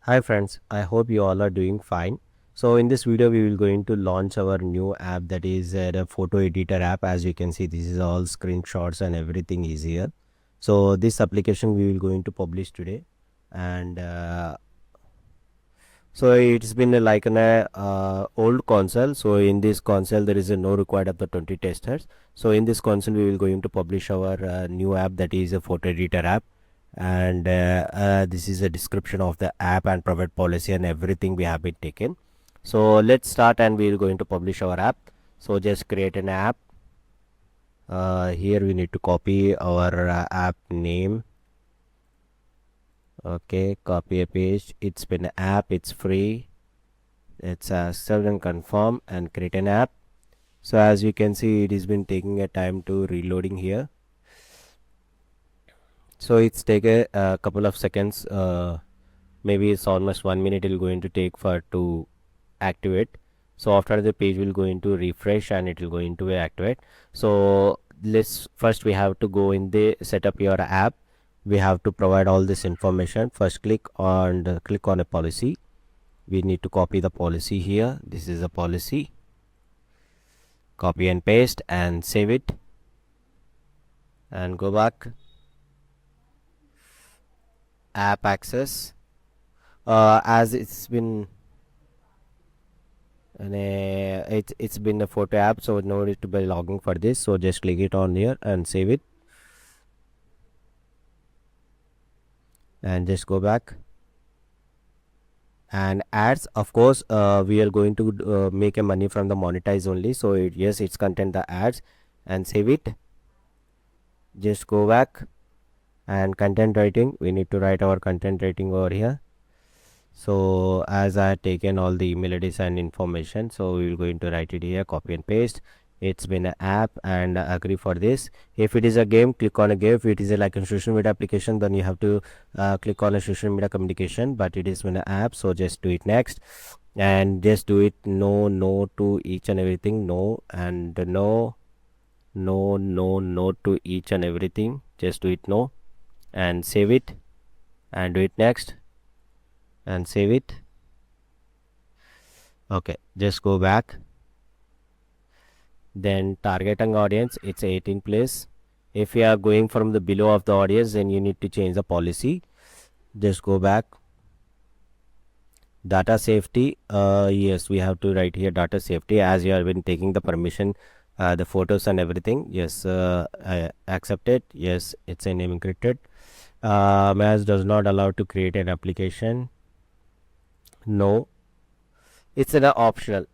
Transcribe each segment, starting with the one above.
Hi friends, I hope you all are doing fine. So in this video we will going to launch our new app, that is the photo editor app. As you can see, this is all screenshots and everything is here. So this application we will going to publish today, and so it's been like an old console. So in this console there is a no required of the 20 testers. So in this console we will going to publish our new app, that is a photo editor app. And this is a description of the app and private policy and everything we have been taken. So let's start, and we are going to publish our app. So just create an app. Here we need to copy our app name. Okay, copy a page. It's been an app, it's free. Let's save and confirm and create an app. So as you can see, it has been taking a time to reloading here. So it's take a couple of seconds. Maybe it's almost 1 minute it will going to take for to activate. So after the page will going to refresh and it will going to activate. So let's first we have to go in the setup your app. We have to provide all this information. First click on a policy. We need to copy the policy here. This is a policy. Copy and paste and save it and go back. App access. As it's been it's been a photo app, so no need to be logging for this. So just click it on here and save it and just go back. And ads, of course, we are going to make a money from the monetize only. So yes, it's content the ads and save it. Just go back and content writing, we need to write our content writing over here. So as I had taken all the email address and information, so we will going to write it here, copy and paste. It's been an app and agree for this. If it is a game, click on a game. If it is like a social media application, then you have to click on a social media communication, but it is been an app, so just do it next. And just do it no to each and everything, no and no to each and everything. Just do it no and save it and do it next and save it. Okay, just go back. Then targeting audience, it's 18 plus. If you are going from the below of the audience, then you need to change the policy. Just go back. Data safety, yes, we have to write here data safety, as you have been taking the permission, the photos and everything. Yes, I accept it. Yes, it's a name encrypted. Mass does not allow to create an application. No, it's an optional.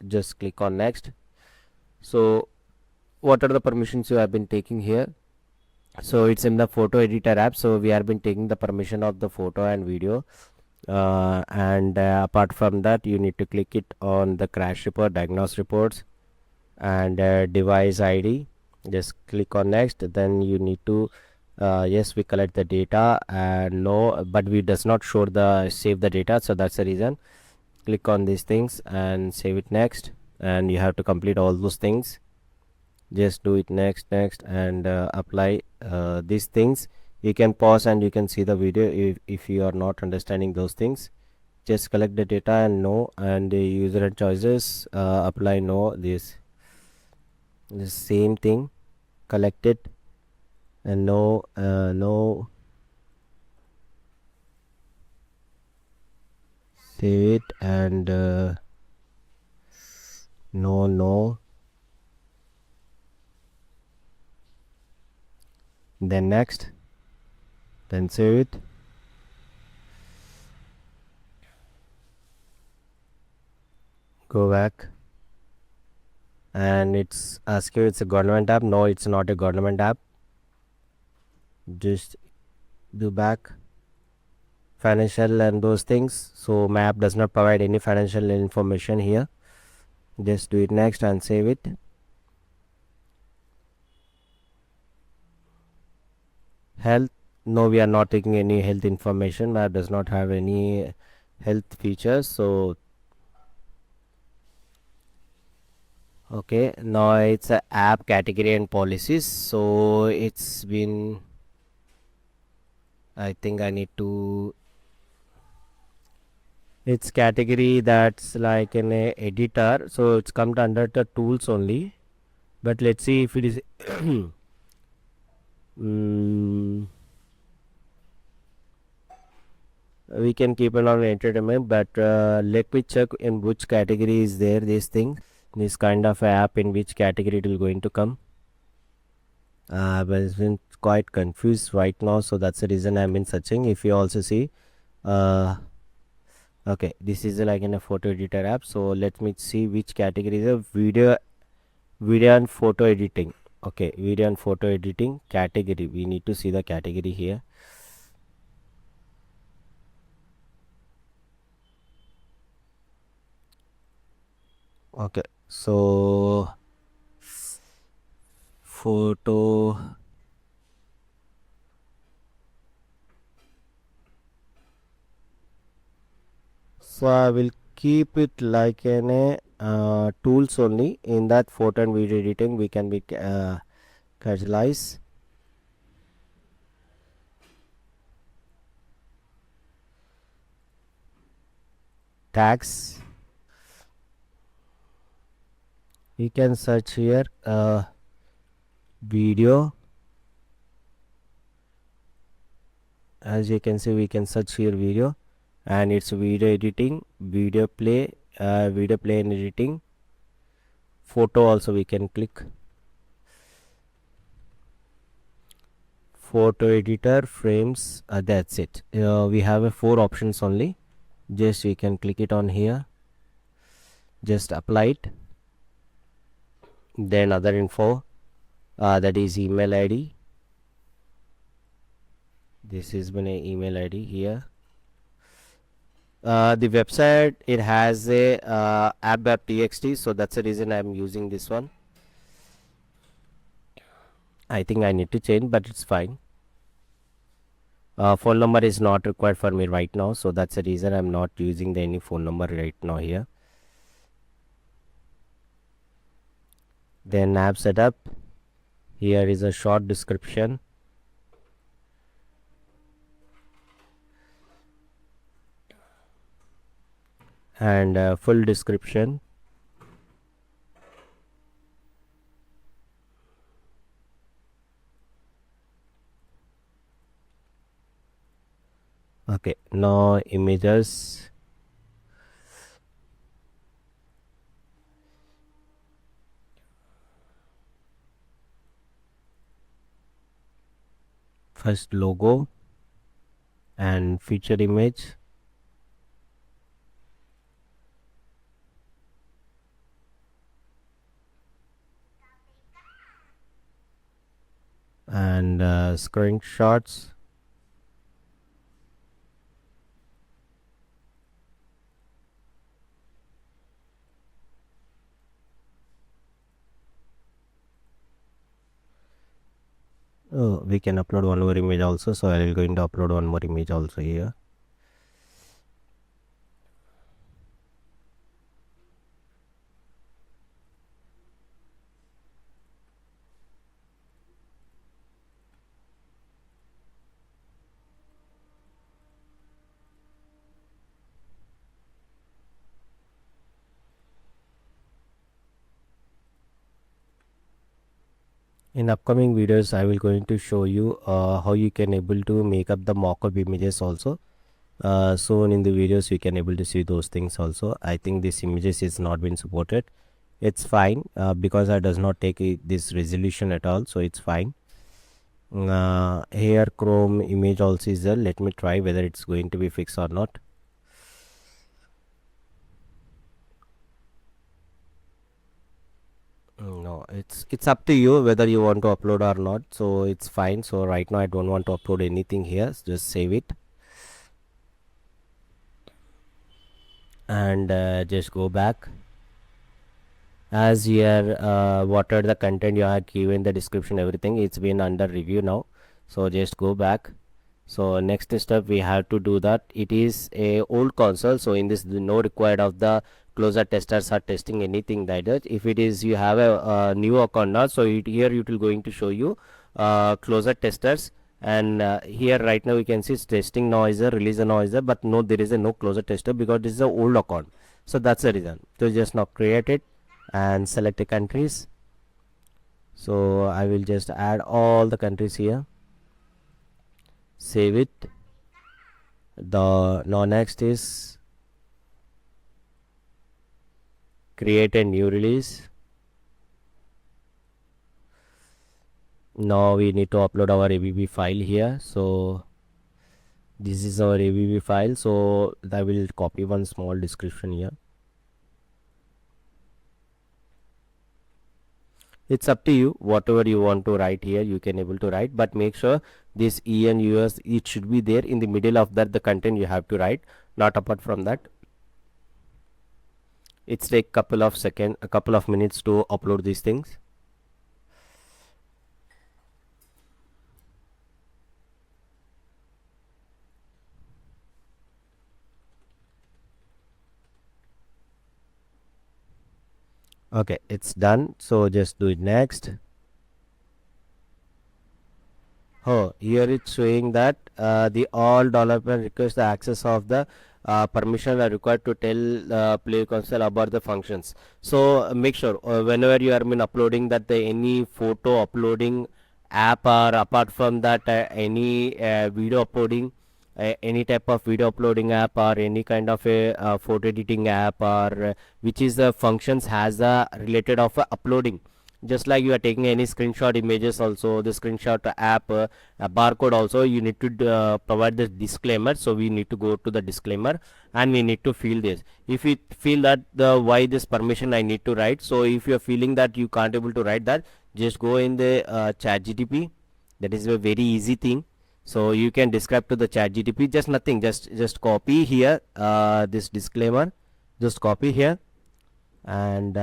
Just click on next. So what are the permissions you have been taking here? So it's in the photo editor app, so we have been taking the permission of the photo and video, and apart from that, you need to click it on the crash report, diagnose reports, and device ID. Just click on next. Then you need to yes, we collect the data, and no, but we does not show the save the data, so that's the reason. Click on these things and save it next, and you have to complete all those things. Just do it next and apply these things. You can pause and you can see the video if you are not understanding those things. Just collect the data and no, and the user and choices, apply no, this the same thing, collect it and no, no, save it and no, then next, then save it. Go back, and it's ask you it's a government app. No, it's not a government app. Just do back. Financial and those things, so my app does not provide any financial information here. Just do it next and save it. Health, no, we are not taking any health information. My app does not have any health features. So okay, now it's a app category and policies. So it's been, I think I need to Its category that's like an editor, so it's come under the tools only. But let's see if it is mm, we can keep it on entertainment, but let me check in which category is there this thing, this kind of app, in which category it will going to come. But it's been quite confused right now, so that's the reason I've been searching. If you also see, okay, this is like in a photo editor app, so let me see which category is a video and photo editing. Okay, video and photo editing category, we need to see the category here. Okay, so photo, so I will keep it like an tools only. In that photo and video editing we can be casualize tags. We can search here video. As you can see, we can search here video, and it's video editing, video play and editing. Photo also we can click, photo editor, frames, that's it. We have a 4 options only. Just we can click it on here, just apply it. Then other info, that is email ID. This is my email ID here. The website, it has a app.txt, so that's the reason I'm using this one. I think I need to change, but it's fine. Phone number is not required for me right now, so that's the reason I'm not using any phone number right now here. Then app setup, here is a short description, and full description. Okay, now images. First logo and feature image, and screenshots. Oh, we can upload one more image also, so I will going to upload one more image also here. In upcoming videos I will going to show you how you can able to make up the mock-up images also. Soon in the videos you can able to see those things also. I think this images is not been supported. It's fine because I does not take this resolution at all, so it's fine. Here Chrome image also is there. Let me try whether it's going to be fixed or not. No, it's up to you whether you want to upload or not, so it's fine. So right now I don't want to upload anything here, just save it and just go back. As here what are the content you have given, the description, everything, it's been under review now, so just go back. So next step we have to do that. It is a old console, so in this no required of the closer testers are testing anything like that. If it is you have a new account now, so here it will going to show you closer testers, and here right now we can see it's testing noiser, release a noiser, but no, there is a no closer tester because this is an old account. So that's the reason. So just now create it and select the countries. So I will just add all the countries here, save it. The now next is create a new release. Now we need to upload our ABB file here. So this is our ABB file. So I will copy one small description here. It's up to you, whatever you want to write here you can able to write, but make sure this E and US, it should be there in the middle of that, the content you have to write, not apart from that. It's take a couple of minutes to upload these things. Okay, it's done. So just do it next. Oh, here it's showing that the all developer request the access of the permission are required to tell play console about the functions. So make sure whenever you are uploading that any photo uploading app, or apart from that any video uploading, any type of video uploading app, or any kind of a photo editing app, or which is the functions has a related of uploading. Just like you are taking any screenshot images, also the screenshot app barcode, also you need to provide the disclaimer. So we need to go to the disclaimer and we need to fill this. If you feel that the why this permission I need to write, so if you are feeling that you can't able to write that, just go in the chat GTP. That is a very easy thing. So you can describe to the chat GTP, just nothing, just copy here this disclaimer, just copy here, and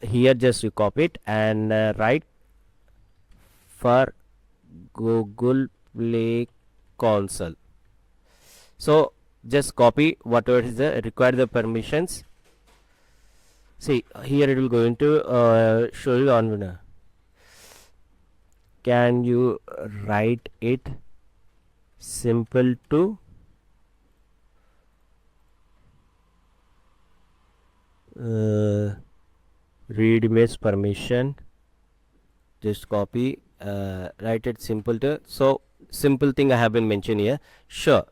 here just you copy it and write for Google Play Console. So just copy whatever is the require the permissions. See here it will going to show you on. Can you write it simple to read image permission? Just copy, write it simple to. So simple thing I have been mentioned here. Sure.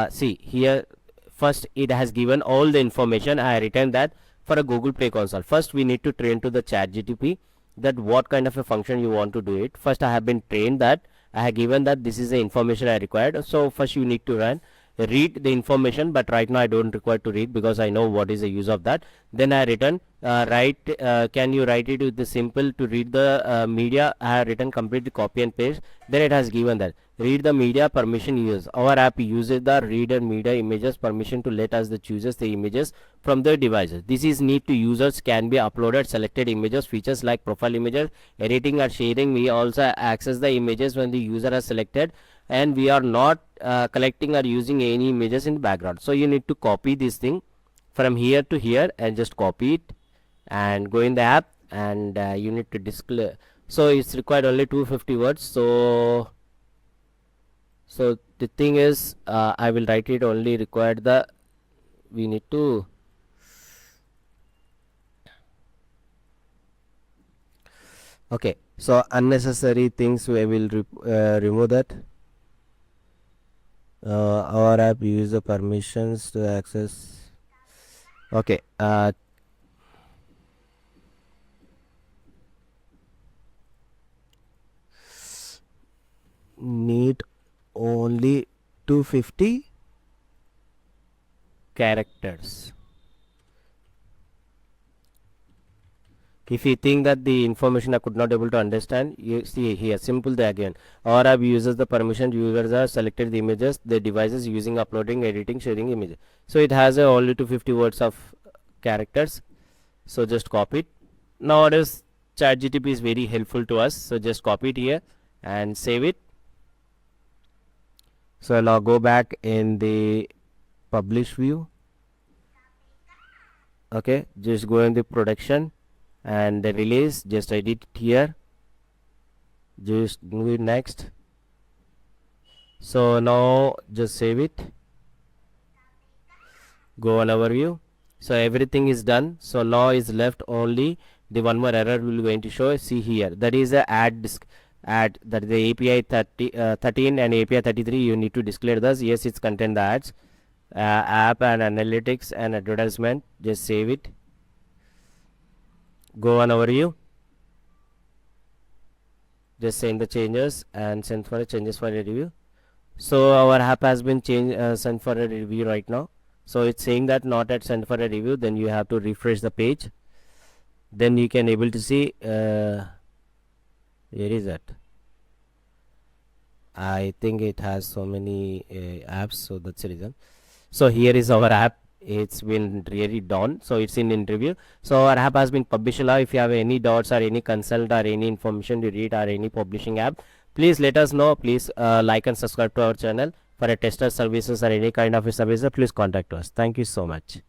See here, first it has given all the information. I written that for a Google Play Console. First we need to train to the chat GTP that what kind of a function you want to do it. First I have been trained that I have given that this is the information I required. So first you need to read the information, but right now I don't require to read because I know what is the use of that. Then I written can you write it with the simple to read the media. I have written complete the copy and paste. Then it has given that read the media permission use. Our app uses the reader media images permission to let us the chooses the images from the devices. This is need to users can be uploaded selected images features like profile images, editing or sharing. We also access the images when the user has selected, and we are not collecting or using any images in the background. So you need to copy this thing from here to here and just copy it and go in the app, and you need to display. So it's required only 250 words. So the thing is I will write it only required the we need to okay. So unnecessary things we will remove that. Our app use the permissions to access. Okay, need only 250 characters. If you think that the information I could not able to understand, you see here simple the again. Our app uses the permission users are selected the images the devices using uploading editing sharing images. So it has only 250 words of characters. So just copy it. Nowadays ChatGTP is very helpful to us. So just copy it here and save it. So now go back in the publish view. Okay, just go in the production and the release, just edit it here just move it next. So now just save it, go on overview. So everything is done. So now is left only the one more error will going to show. See here, that is a add that the API 13 and API 33 you need to display this. Yes, it's contain the ads, app and analytics and advertisement. Just save it, go on overview, just send the changes and send for the changes for a review. So our app has been changed, sent for a review right now. So it's saying that not at sent for a review. Then you have to refresh the page, then you can able to see where is that. I think it has so many apps, so that's the reason. So here is our app. It's been really done, so it's in interview. So our app has been published now. If you have any doubts or any consult or any information to read or any publishing app, please let us know. Please like and subscribe to our channel. For a tester services or any kind of a service, please contact us. Thank you so much.